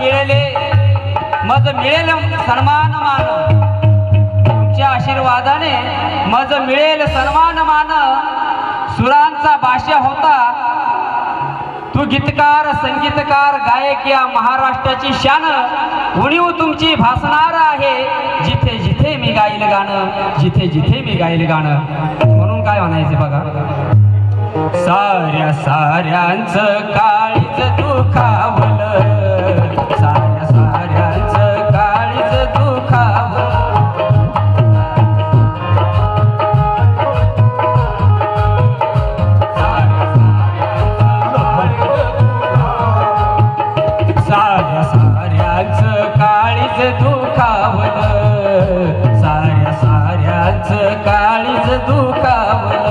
मिळेल सन्मान मान, तुमच्या आशीर्वादाने मज मिळेल सन्मान मान। सुरांचा भाषा होता तू गीतकार संगीतकार गायक या महाराष्ट्राची शान। उणीव तुमची भासणार आहे जिथे जिथे मी गाईल गाणं, जिथे जिथे मी गाईल गाणं। म्हणून काय म्हणायचे बघा, साऱ्या साऱ्यांचं काळीज दुखावलं, साऱ्या साऱ्यांचं काळीज दुखावलं। साऱ्या साऱ्यांचं काळीज दुखावलं, साऱ्या साऱ्यांचं काळीज दुखावलं।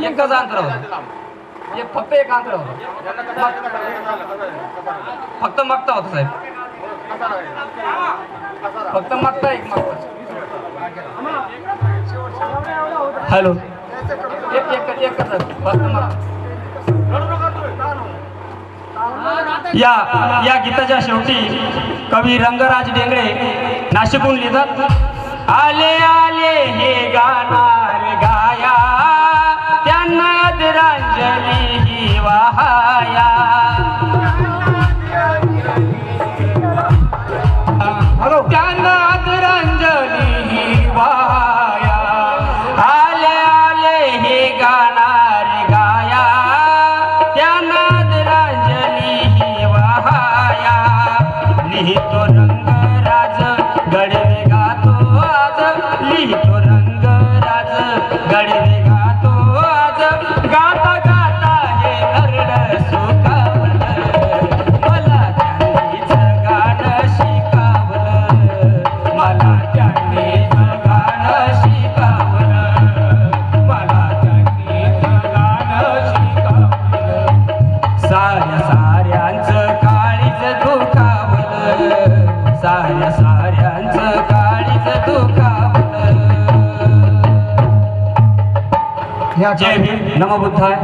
एकच अंतर फक्त एक अंतर फक्त मागता होता साहेब, फक्त मागता एक मागता। हॅलो एकच फक्त मागता। या गीताच्या शेवटी कवी रंगराज डेंगळे नाशिकहून लिहितात, आले आले हे गाणार गाया त्यांना आदरांजली ही वाहाया। त्यांना आदरांजली ही वाहाया, आले आले हे गाणार गाया त्यांना आदरांजली ही वाहाया। त्यांनीच गाणं शिकवलं, मला त्यांनीच गाणं शिकवलं. साऱ्यांचं काळीज दुखावलं, साऱ्यांचं काळीज दुखावलं. जय भीम, नमो बुद्धाय.